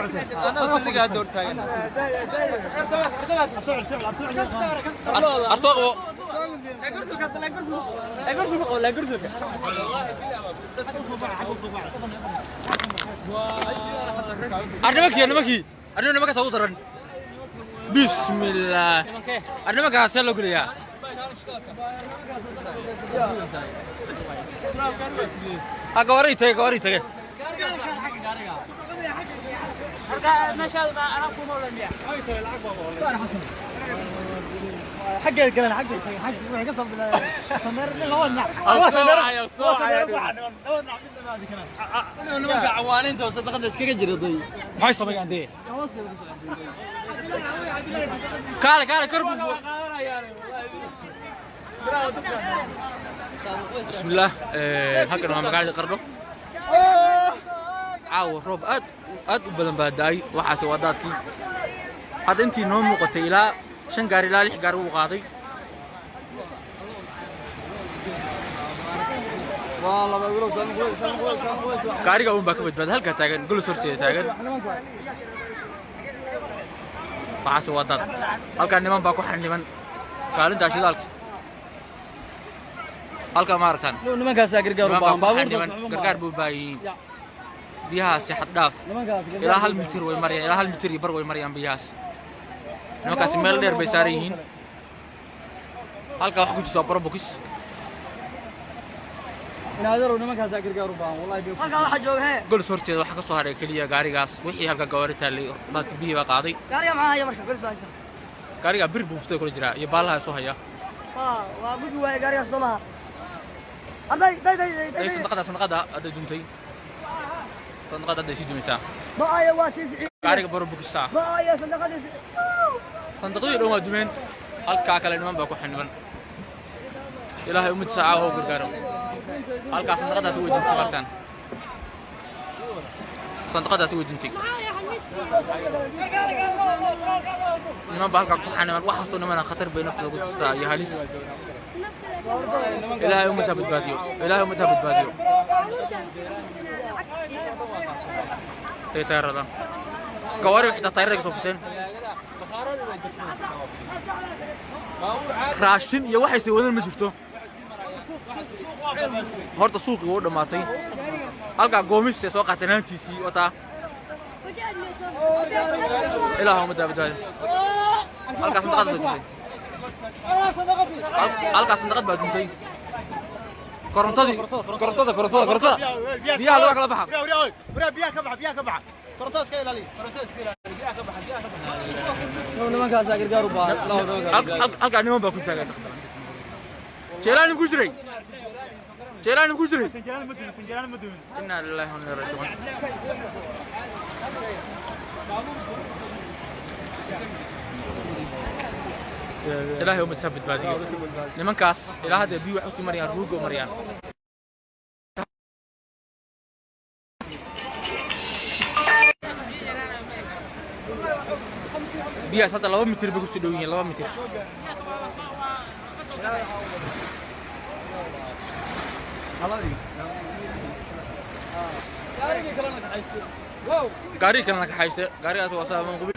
انا وصلت قاعد دور تاين ارتقوا لا قرصك أرنبك تودرن بسم الله أرنبك هسلو كليا أقوري تك حق الكلام حق قصب انا ما عوانين تو صدقت اسكا جردي ما يصبق عندي كال كرب بسم الله هكذا ما قاعد قردو عاو روب اد بدن باداي waxaas wadaadkii had intii noo muuqatay ilaa 5 gaari ilaa 6 gaari uu qaaday والله بيقولوا gaariga uu baa ka badbaad halka taagan gol sorteeda taagan waxaas wadaad halka niman baa ku xaniban kaalinta shidaalka halka ma arkan nimankaas gargaar buu baayin biyahaasi xad dhaaf ilaa 1 mitir way marayaan ilaa 1 mitir bar way marayaan biyahaas nimankaasi meel dheer bay saaran yihiin halka wax ku jiro baro bokis inaadaro nimankaas gargaar u baahan wallahi biyo halka waxa jooga gol sorteeda waxa ka soo haray kaliya gaarigaas wixii halka gawaari taalay dadka biyo ba qaaday gaariga maxaa haya marka golis baaysan gaariga bir buu ftay kula jira iyo baalaha soo haya waa gudu way gaariga Soomaa arday day sanqada aday duntay صندوق هذا شيء جميسا بايا واتيس قاري برو بكسا بايا صندوق هذا صندوقي لو ما دمين halka kale niman baa ku xaniban ilaahay umid saaca oo gargaaro halka صندوقdaas way dintay markaan صندوقdaas way dintay niman baa halka ku xaniban wax soo niman khatar bay naftooda ku jirtaa iyo halis ilaahay umid badbaadiyo تيردا كواري حتى تيردا صوفتين راشين يا waxay sii wadan ma jirto horta suuqi uu dhamaatay halka goomiste soo qaatanaantiisi wata ilaahu ma daabadaay halka sanqad baa duntay كورنتادي بيها لو كلا بحق بيها كبح كورنتاس كاي لالي بيها كبح نما كاس غير با halka niman baa ku taagan jeelaan ku jiray inna lillahi wa inna ilaihi raaji'uun ilaahay umad sabit baadiyo nimankaas ilaa hadda biyo wax ku mariyaan ruugo mariyaan biyaas hadda 2 mitir bay ku soo dhawiin 2 mitir gaari kalena ka hayste gaarigaas waa saaban qubi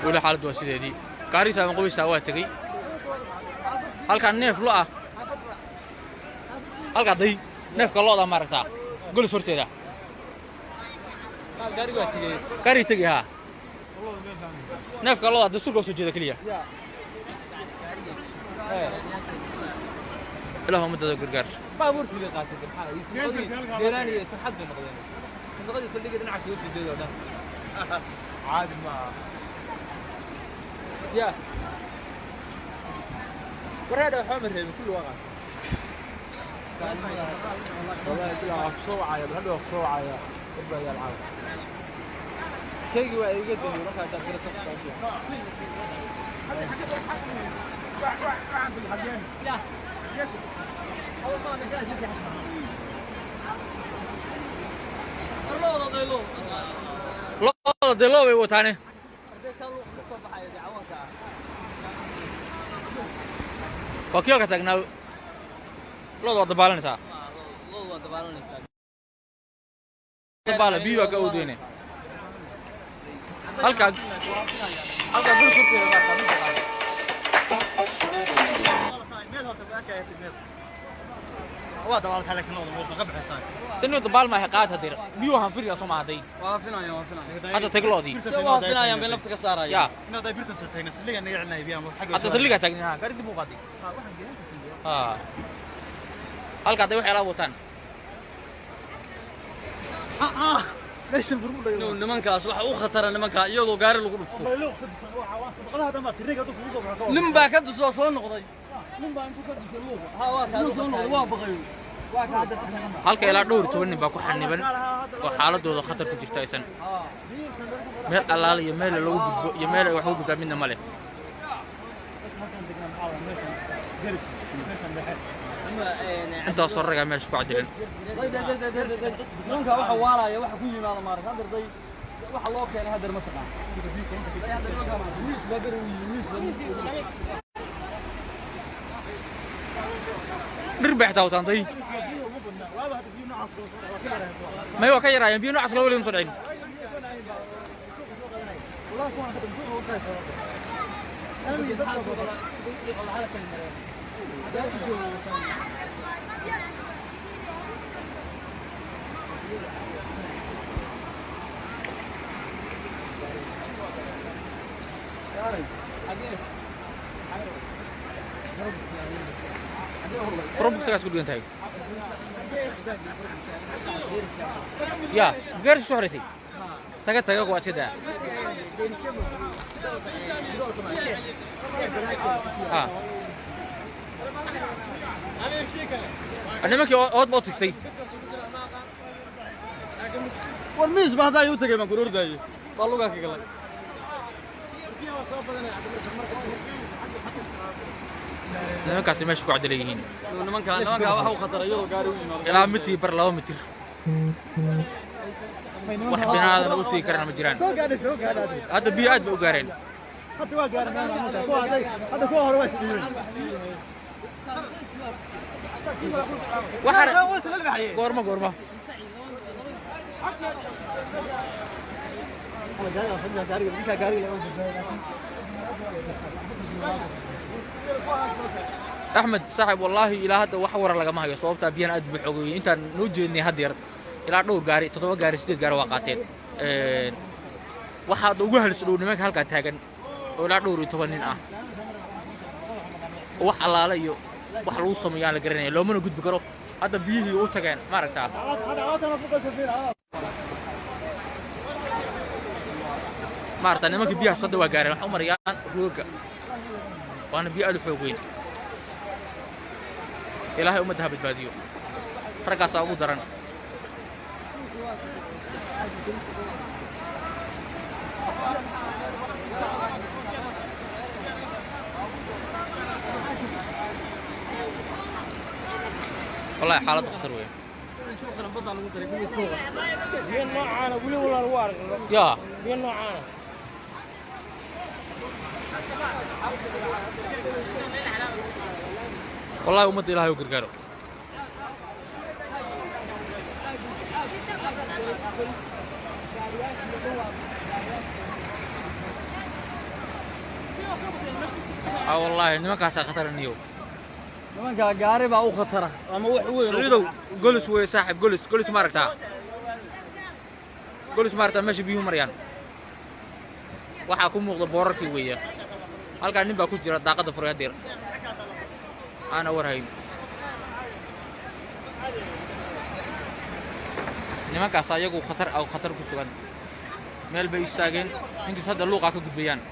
ولا حالد وسيدي قاري سامن قوي ساواتغي halka neef lo ah halka day neefka looda maaragta gol sorteeda gaari tagi ha neefka looda dastuurka soo jeeda kaliya ilaahu madada gargaar baabuurtiga qaatay maxaa deeraani saxad bay noqdeen sanqadii saldhiga dhinaca soo jeedo dhan عادي ما يا وريده حمر هي كل وقت والله كل بسرعه يا هذا بسرعه يا ربا يا العاب شيء واحد يقدم يروح على تاخير لا اول ما نجي الله ضيلو way wataane wakiil ka tagnaa loo wada baalanaysa بالا بيو كودينه halka dul surteeda waa dabaal kale kan oo muuqda qabxaysan inuu dabaal ma xaqaad hadir biyo han firiya soo maaday waa filayo hadda tagloodi waa filayo been lafta ka saaraya ya inuu day birta satayna siliga naga cilnay biyo xagga hadda siliga taagnaa gaari dib u qaadi halka day waxay la wataan meesha burbuday nimankaas waxa uu khatara nimanka iyadoo gaari lagu dhufto nin baa ka dusoo soo noqday nin baa intuu ka dusay luuqa waa ka soo noqday waa baqay waa ka hadda halka ilaa dhowr 10 nin baa ku xaniban oo xaaladooda khatar ku jirta aysan meel alaal iyo meel lagu gudbo iyo meel ay wax u gudbaa midna male inta soo raga meesha ku cadilan ninka waxa waalaya waxa ku yimaado maar ka dirday waxa loo keenay hadar ma taqaan dhirbax taawtantay ma yoo ka yaraayeen biyo noocaas kale wali soo dhacin Probuk tegas ku dhigantay ya gaar soo horeysay taga ku adsida أنا كي أود بوتكتي. والميز بعد أيوة تجي من كرور داي. طلوا كذا كلا. نمك كاسي مش قاعد ليهين. نمك هو خطر أيوة قاري. لا متي برلاو متر. واحد من هذا نقولتي كرنا مجران. هذا بيعاد بوجارين. هذا وجارين. هذا كوه هروس بيجون. وحر قورمة أحمد صاحب والله إلى هذا وحور لقى ما هي صوبته بين أدب حقوقي أنت نوجدني هدير إلى نور جاري تطوع جاري سديد جاري واقعتين واحد وجهل سلون ما كهالك تاجن ولا نور يتوانين وح الله عليه wax lagu sameeyay la garanay loo mana gudbi karo hada biyihii u tageen ma aragtaa maarta nimanka biyaha soo dhawa gaareen wax u marayaan rooga waana biyo aad u xoog weyn ilaahay ummadda ha badbaadiyo ragaas ugu daran والله حالة خطر وين بين نوعنا ولي ولا الوارق يا بين نوعنا والله أمد إلهي وقرقاره والله إنما كاسة خطر النيو nimanka gaari baa u khatara ama wax weyn سعيدو جلس ويا صاحب جلس ما ركتها جلس ما ركتها ماشي بيهم مريان waxa ku muuqda boorarkii weeya halka nin baa ku jira daaqada furaya dir ana warhayn nimankaas ayagu khatar ku sugan meel bay istaageen intii hadda luuqa ka gudbayaan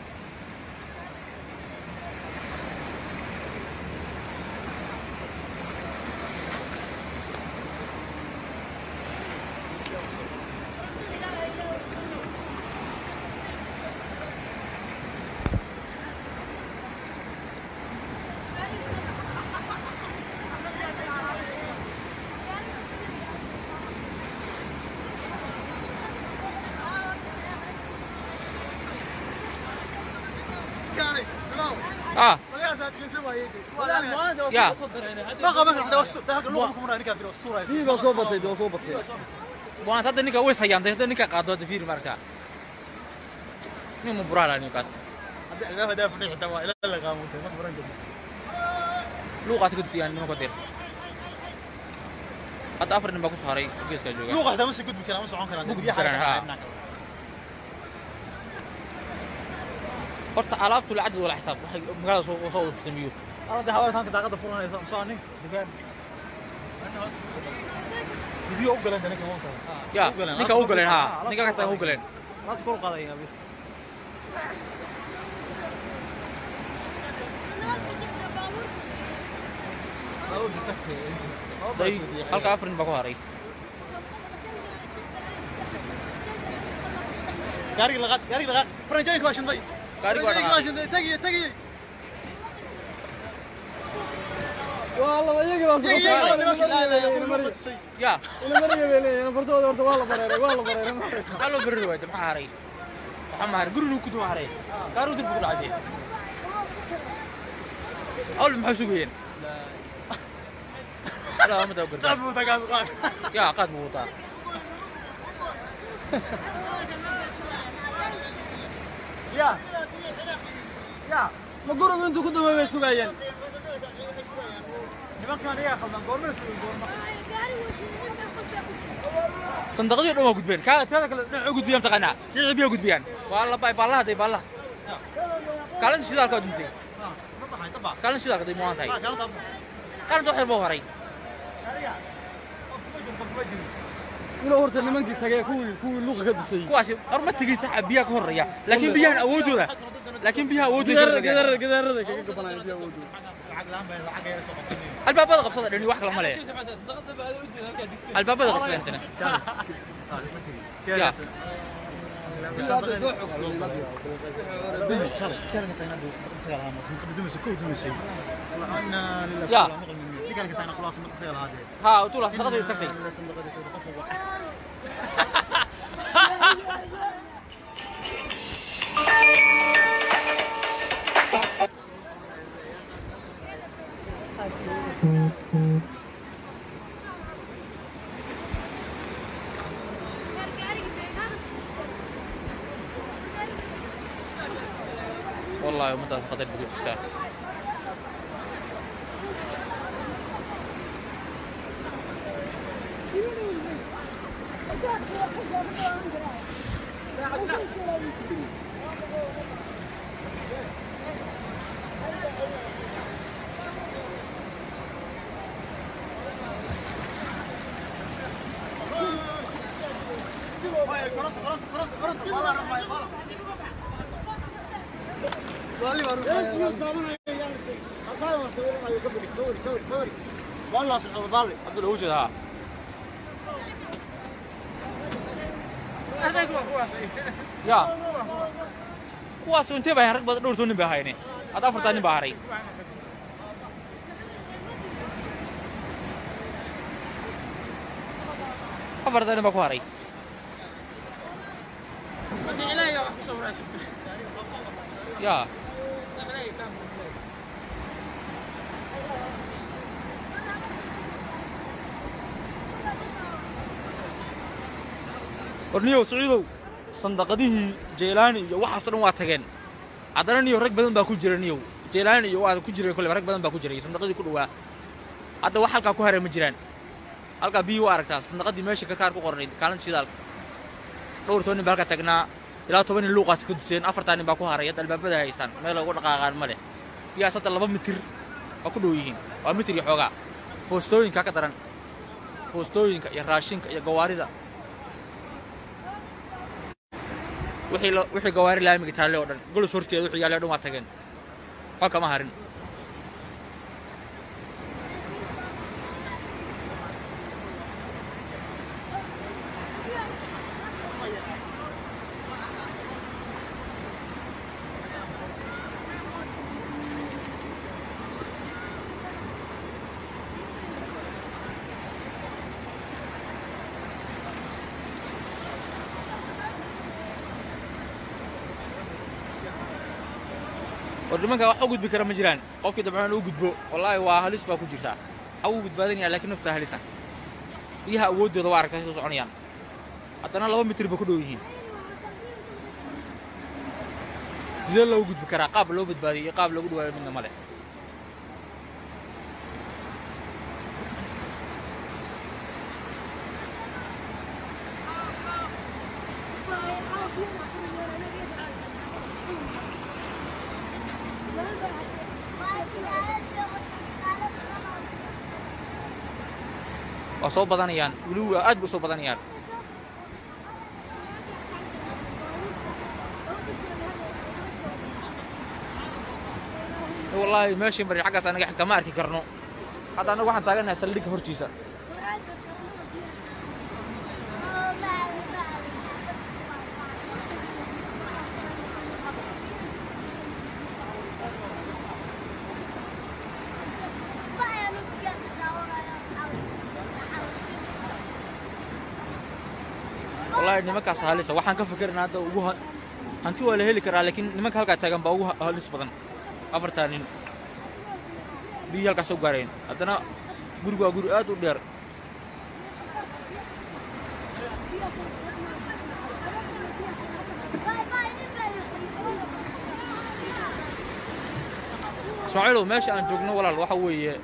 يا ما قبل هذا اللغة كمان هناك في الأسطورة. في بصوبتي. وأنت هذا نيكا ويس هيان هذا نيكا قادو تفير ماركا نيم برا نيكاس هذا هذا فريق تبع إلى اللي قاموا ما فرنج لو قاس قد فيان ما قدر حتى أفرن باكو سهري بيس كجوجا لو قاعد أمسك قد بكرة أمسك عن كلام قلت علاقته العدد ولا حساب مقالة وصول في السميو أنا ده حاولت هنك داقة فرنا يسام صاني دكان أنا بس فيديو أوجلن ده نيكا مونتا يا نيكا أوجلن ها نيكا كتا أوجلن لا تقول قضية بس داي halka afrin ba ku haray gaariga laqad franjayk waa shinday gaariga waa shinday tagi والله ما يقرا يا انا مريم انا فرتود horta waa la bareeray halo bari way maxaa haray waxa ma haray gurigu ku haray gaaru dib ku dhacay awl maxaa sugayeen لا ما دور قاد موتا قاد يا قاد موتا يا ما قرر انتو كنتوا ما سوقايين niman kan iyaga khaldan goorma صندوقي دو gudbeen ka tada kale dhinac gudbiyaan taqana dhinac biyo gudbiyaan wala bay ballaha day ballaha kalan shidaalka dumsay kalan shidaalka day muwaantay kalan waxay boo horay إنه هو تلمن كي تجاه كوي لغة كده شيء. كواسي أرمى تجي سحب بيها كهرية لكن بيها أودو ذا لكن بيها أودو كده كي كبنا بيها أودو. الباب هذا قبصة لأني واحد لما له. الباب هذا قبصة أنتنا. يا. يا. ها وطول أصدقائي يتكتي. والله متى أصدقائي بقول الساعة. والله سبحان الله عبد الوجود ها يا kuwaas intee bay rag badan dhowrtoon bay haynay hada afartan baa haray afartan baa ku haray يا ورنيو سعيدو صندقديه جيلاني iyo waxa soo dhan waa tageen adaraniyo rag badan baa ku jiraniyo jeelani iyo waa ku jiray kale rag badan baa ku jiray صندقدii ku dhawaa hadda wax halka ku haray ma jiraan halka biyo aragtaa صندقدii meesha karkaar ku qornay kaalin shidaalka dhowrtoon baa halka tagnaa ilaa 10 luuqaas ka duseen afartan baa ku haray albaabada haystaan meel ugu dhaqaaqaan male qiyaasada 2 mitir waa ku dhow yihiin waa mitir iyo xoogaa foostooyinka ka daran foostooyinka iyo raashinka iyo gawaarida wixii gawaari laamiga taale oo dhan golos horteeda wixii yaalo dhan waa tageen halka ma harin ورمانك واحد قد بكرة مجران قف كده بعمل وجود بو والله وهالس باكو جرتا أو قد بعدين لكن نفتح هالسا فيها وود دوار كاسو صعنيان haddana 2 mitir ba ku dhow yihiin sidee loo gudbi karaa qaab loo badbaadiyo iyo qaab lagu dhawaayo midna male waa soo badanayaan weliba aad buu soo badanayaan والله ماشي مري حقاس أنا قاعد كماركي كرنو هذا أنا واحد تاجرنا سلك هرتيسا والله نمك سهلسة وحن كفكرنا هذا وجوه أنتوا ولا هلك لكن نمك هلك تاجم بوجوه هلس بدن afartaanin biyo halkaas u gaareen haddana gurigu waa guri aad u dheer ismaaciilow meesha aan joogno walaal waxa weeye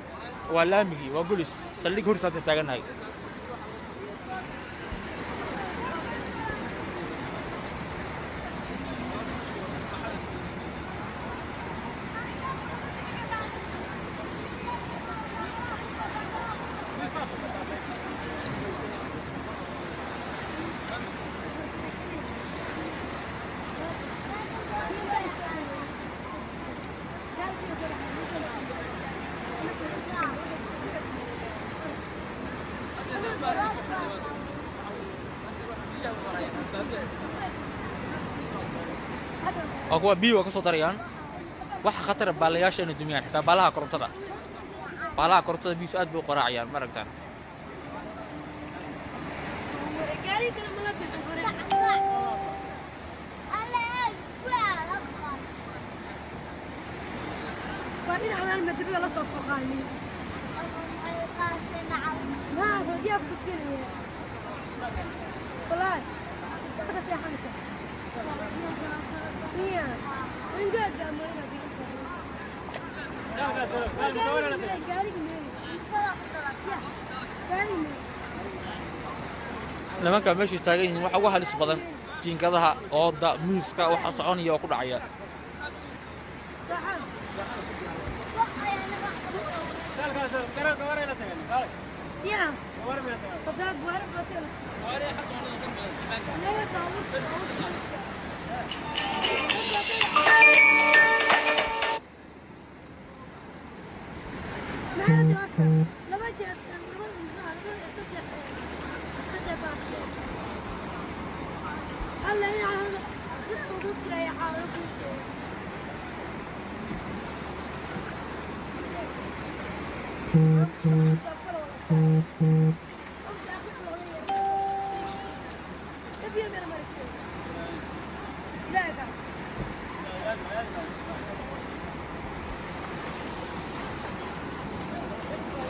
waa laamigii waa gulis saldhig hortaada taagannahay أقوى بيو كسو طريان واحد خطر بالياش إنه الدنيا حتى بالها كرنطة بيسو أدبو قراعيان مرقتان لما كان ماشي تاجين واحد لسه جين كذا أوضة ميسكا وحصان يأكل عيال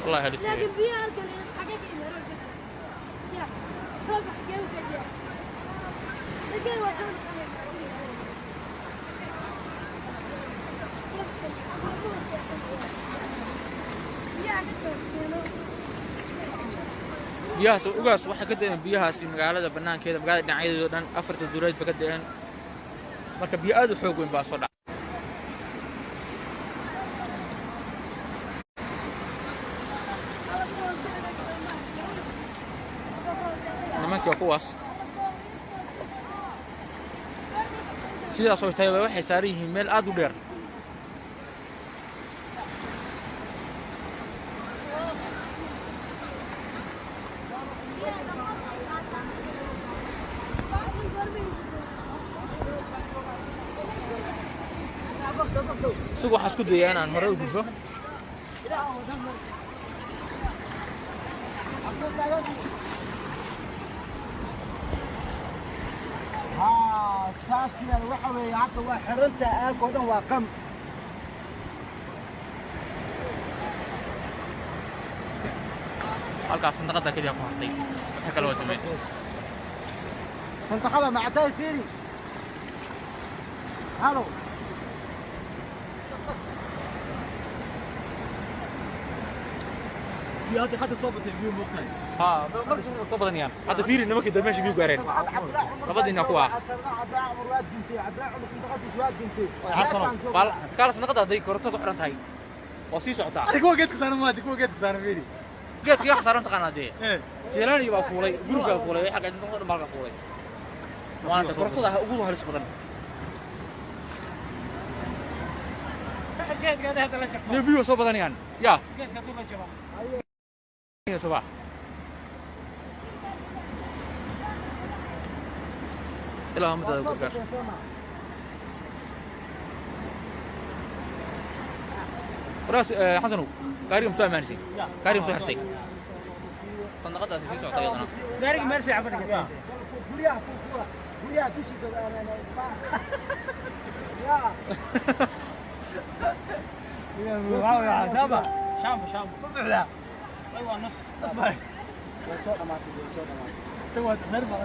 والله هذا لكن بيها الكلام حاجات يا ربح جاوب كده لكن واحد biyahaas ugaas waxa ka da'an biyahaasi magaalada banaankeeda magaalada dhinacyada dhan afarta duureed ba ka da'an marka biyo aad u xoog weyn baa soo dhacay nimankii kuwaas sidaas oo tahay waxay saaran yihiin meel aad u dheer suuqa isku dayay inaan hore u gudbo ساسيا waxa weey hadda waa xiranta aalko dhan waa qam halkaas sanqada kaliya ku hartay waxa kale oo dumay سنتخبها مع تاي فيري هالو في هذه حد صوبت الفيو مقنع ها markii ka badan yaan hadda fiiri nimanka dameesha biyo gaareen labadina kuwa bal kala sanaqada haday korto ku xiran tahay oo sii socota adigu geedka saaran ma adigu geedka saaran fiiri geedka wax saaran taqaanade jeelani baa fuulay guriga fuulay xaq inta oo dhamaalka fuulay waana kortada ugu halis badan geedka hada la jabay biyo soo badan yaan ya geedka dib la jabay صباح إلى متى الكركر راس حسنو قاري مفتاح مانسي قاري مفتاح شتي صندوقات في سوق أيضا قاري مانسي عفوا يا شام لا ايوه نص اصبر صوت ما في تو نرفع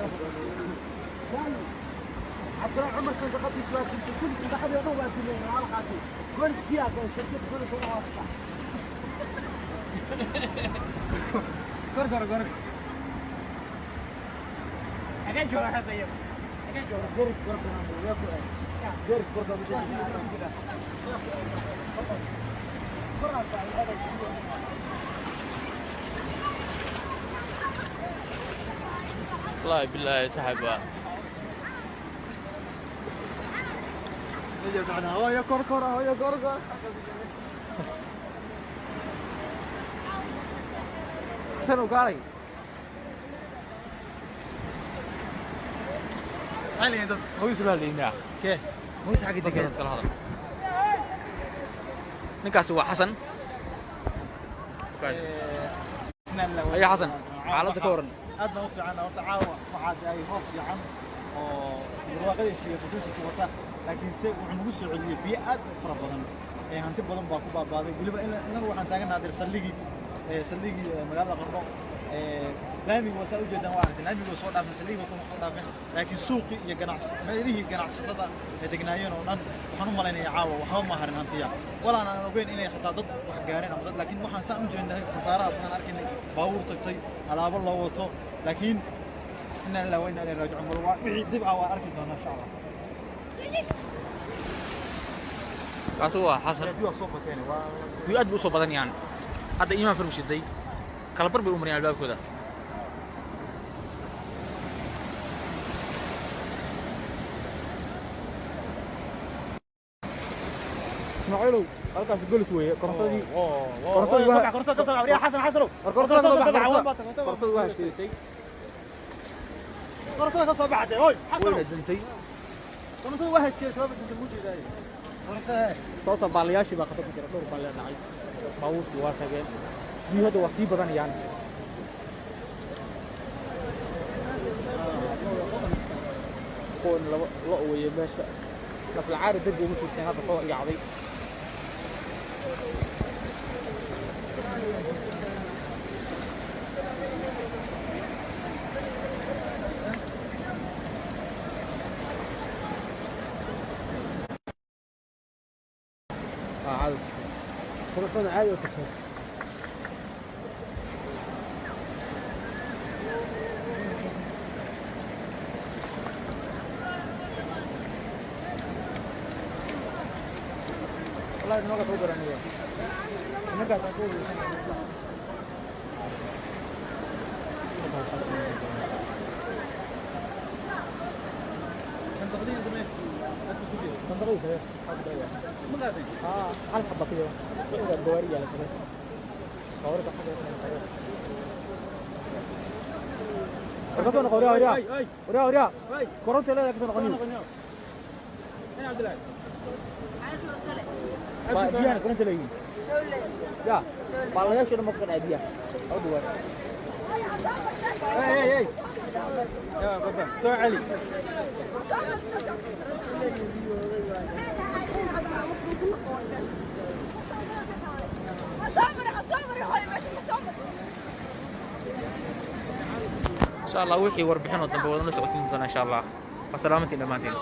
عبد الله عمر صندوقات سواد كل صاحب يضوى في الحلقه كل فيها شركه كل سنه كر اجي جو هذا يوم اجي جو والله بالله سحب نجي معنا هو يا كركر هو يا كركر شنو قاري علي انت هو يسلا لي هنا كيف هو حق دقيقه هذا نكاس هو حسن يا حسن حالتك ورن أدنى وفي عنا وتعاون مع جاي هوف يعم والواقع شيء خصوصي وطا لكن سي وحنقول سعودية بيئات فربضن هنتي بدن باكو بابادي قلبا إن waxaan taaganahay saligi magaalada Qarbo laami waa soo jeedaan waa aragtay laami soo dhaafay saligi kuma soo dhaafin laakiin suuqi iyo meelihii ganacsatada ee degnaayeen oo dhan waxaan u maleynayaa caawa waxba ma harin hantiya walaa aan ogeyn inay xataa dad wax gaareen ama dad laakiin waxaan saan u jeednay khasaaraha badan arkaynay baabuur tagtay alaabo loo wato laakiin inna lillahi wa inna ilayhi raaji'uun waa wixii dib ah waa arki doonaa insha Allah kaas waa xasan wi aad buu soo badan yaan hadda iimaan farmishiday kala bar bay u mariyaan albaabkooda اسماعيلو halkaas golis weeye kortadii kortadii ka soo abriya xasan xasano kortadii waa heshiisay kortadii ka soo baxday oy xasano way dintay kortadii waa heshiisay sabab inta muujiday kortadii sababta baalayaashii baa qadab jira dhowr baal dhacay baabuurkii waa tageen biyo hadda waa sii badanayaan qoon la weeye meesha lafla caari dadku ugu tiirsan hadda soo yacday عادي خلصنا عادي وتكسر والله انه وقت اوبر انا قاعد اقول صندوقية هل حبة كده الدوارية على كده قورة حاجة كده قورة كورنت لا يكتب غني يا عبد الله عايز ابيها كورنت لا يا والله يا شنو ممكن ابيها او دوار اي يا بابا سو علي insha allah wixii warbixin oo dambe wadana socotiin doona insha allah. Wasalaamatiin dhamaantiin.